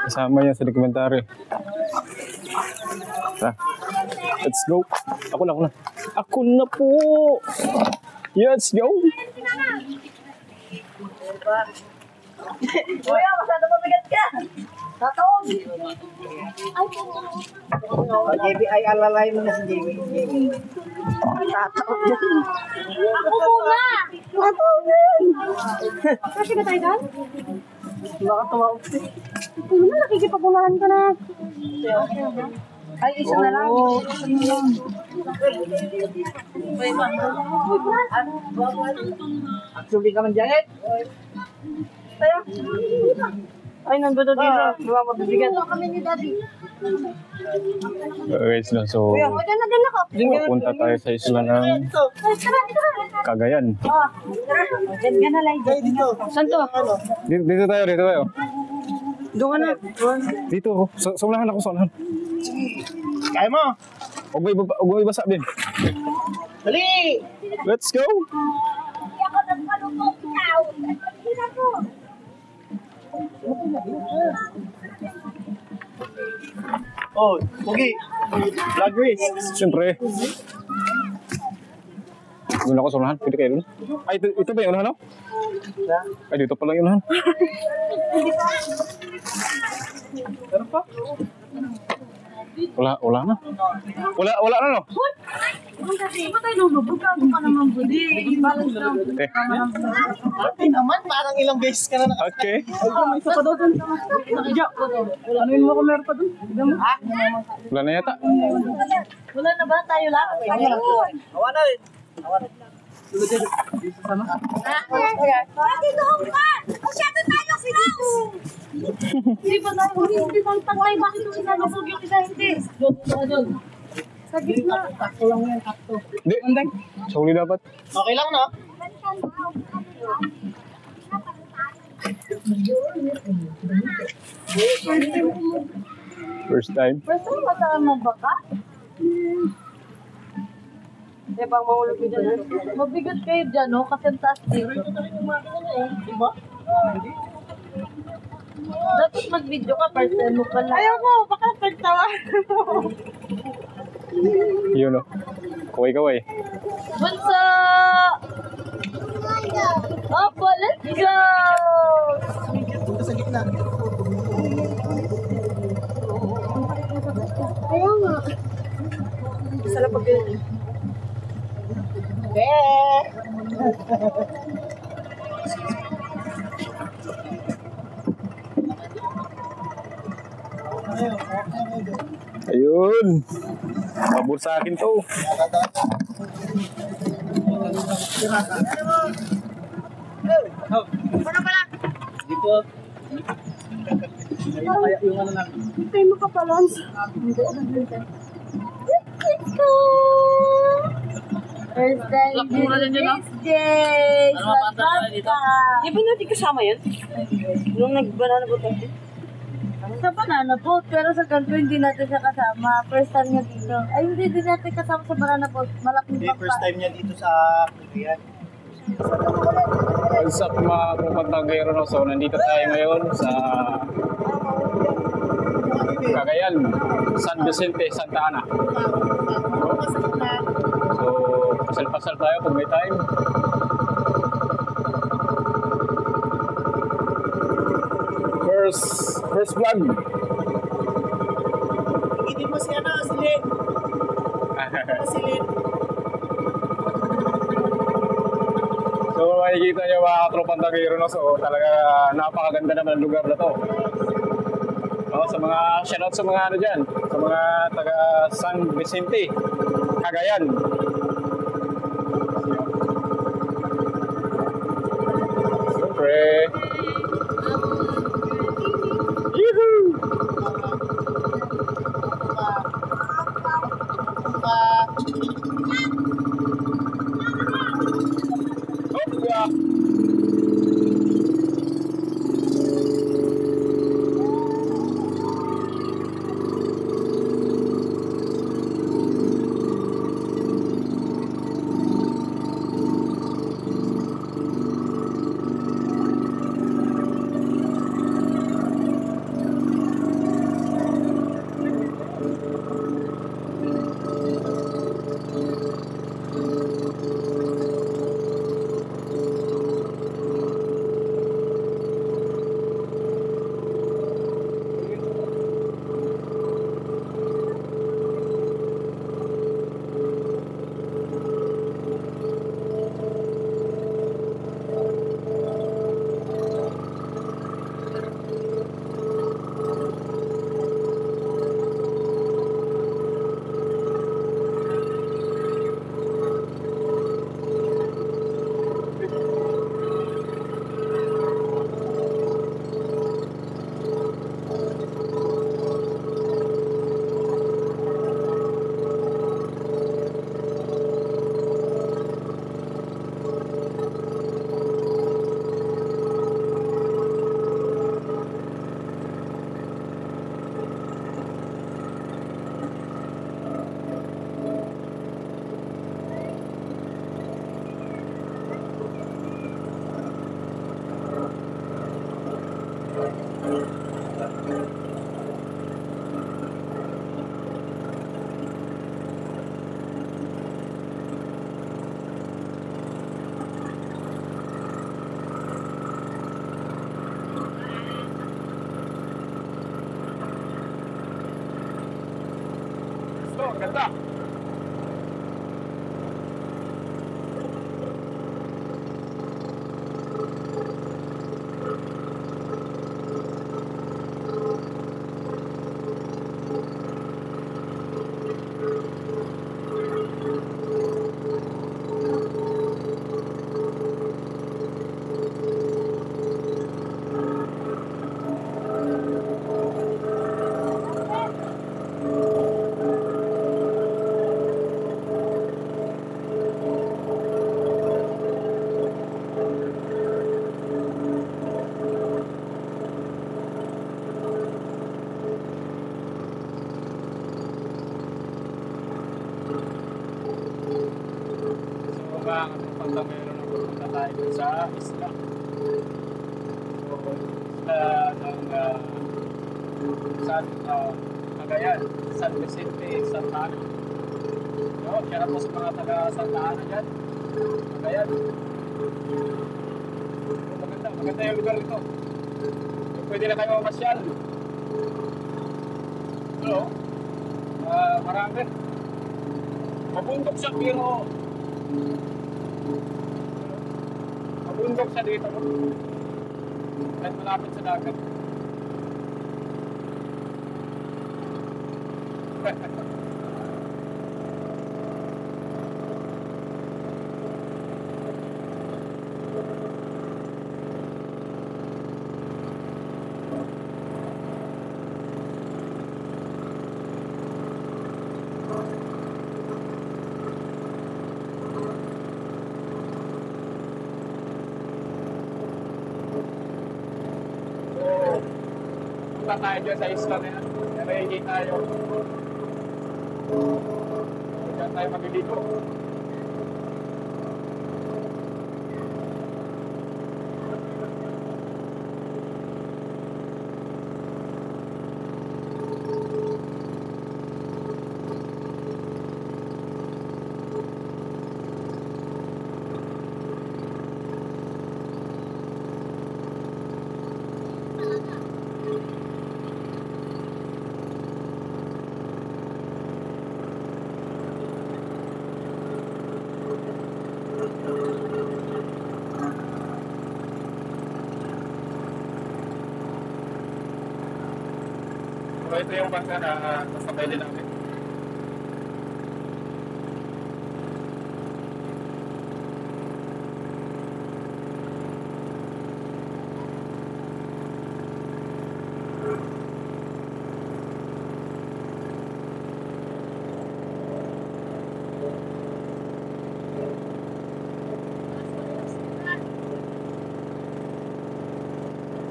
Kasama yan sa dokumentary. Let's go. Ako na. Ako na po. Let's go. Kuya, masyado mabigat ka. Tatawag. JB ay alalay mo na si JB. Tatawag. Ako muna! Tatawag yan. Kasi ba tayo doon? Baka tumawag. Ano na, nakikipagulahan ka na. Ay, isa na lang. Actually ka man dyan. Tayo. Ay, nandun dito. Diba mabibigat? Kami ni Daddy. Guys, no, so Diyan na din ako. punta tayo sa isla ng Cagayan. Diyan ka na lang. Saan to? Dito tayo. Doon ka na. Dito ako. Sa unahan ako, sa unahan. Kaya mo! Huwag mo ibasa din. Dali! Let's go! Hindi ako nagpalupok tao. Hindi na ko. Oh, Pugi! Flag race! Siyempre. Doon ako sa unahan. Pwede kayo doon. Ay, ito ba yung unahan, no? Ay, dito pala yung unahan. Ano pa? Wala na. Wala na, no? Kasi ba tayo lulubog ka? Ano ka naman budi? Balance lang. Ay naman, parang ilang beses ka na Okay. May isa pa daw doon. Ano yung mga meron pa doon? Wala na yata. Wala na ba? Tayo lang? Awa na rin. Bakit doon ka? Masyado tayo sigaw! Hindi ba tayo? Hindi bang pantay? Bakit yung isa nabog yung isa hindi? Sa gitna. Takto lang yan, takto. Hindi. Sa huli dapat. Okay lang, no? First time. First time masama ba ka? Eh, bang mahulog ko dyan. Mabigat kayo dyan, no? Kasi ang taas dito. Diba? Dapat mag-video ka, first time mo pala. Ayaw ko, baka pagtawa. Yun, no? Kaway. Bunso! Opo, let's go! Punta sa gitna. Ayaw nga. Isa lang pag yun. Ayun. Pabor sa akin to. Dito. Kaya yung ano lang. Tayo makabalance. Let's go! First time this day! Di ba natin kasama yan? Nung nag-banana boat natin? Sa banana boat, pero sa ganito hindi natin siya kasama. First time niya dito. Ay, hindi din natin kasama sa banana boat. Malaking Hindi, first time niya dito sa Pilipinas. What's up mga kumpantagero, no? So, nandito tayo ngayon sa Cagayan, San Vicente, Santa Ana. So, pasal-pasal tayo pag may time. First vlog. Hindi mo si ano, si Lynn. Si Lynn. So, makikita nyo mga katropang tagero, no? So, talaga napakaganda naman ang lugar na to. Oh, sa mga shoutout sa mga ano dyan, sa mga taga San Vicente, Cagayan. Siyempre. Yuhuu! Oh, yeah. So, ganda. Mga pagkamero na pupunta tayo dun sa isla. So, isla ng Cagayan, San Vicente, Santa Ana. So, kaya po sa mga taga Santa Ana dyan, Cagayan. So, maganda yung lugar ito. So, pwede na kayo mamasyal. Hello? Marami. Mabundok siya pero mabundok siya dito. Kahit malapit sa dagat. Punta tayo dyan sa isla na yan. Naraigay tayo. Diyan tayo maglilito. So ito yung bangka na nasabay din namin.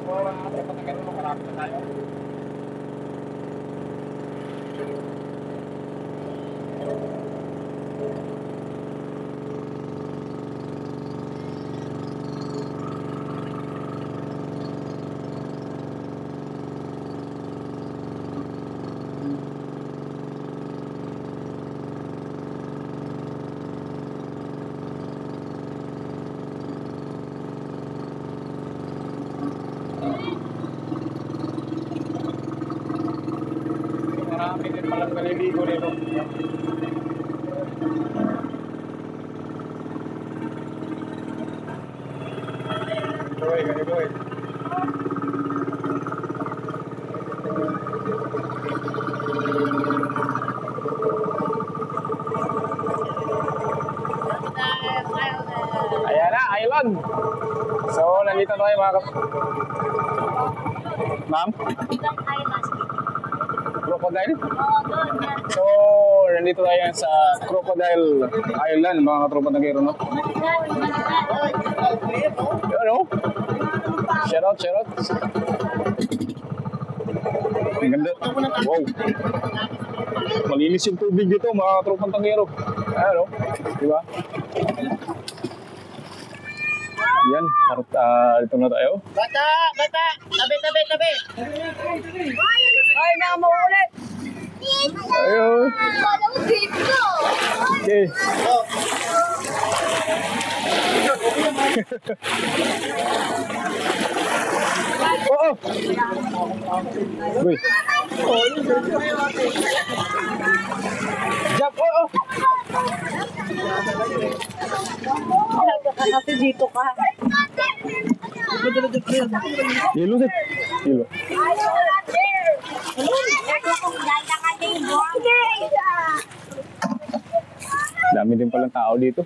So, patagal mo marami na tayo. Marami din palang naliligo dito. Boy, gani boy. Ayan na, island. So, nandito tayo mga Ma'am? Crocodile? So, nandito tayo sa Crocodile Island, mga katropa na gero, no? Yun, no? Shout out, shout out. Ang ganda. Wow. Malinis yung tubig dito, mga katropa ng gero. Ayan, no? Diba? Yan. Dito na tayo. Bata! Bata! Tabi, tabi, tabi! Ay, mga maulit. Ayun. Okay. Oo. Uy. Jump. Oo. Kasi dito ka. Hilo sih. Hilo. Dami din palang tao dito.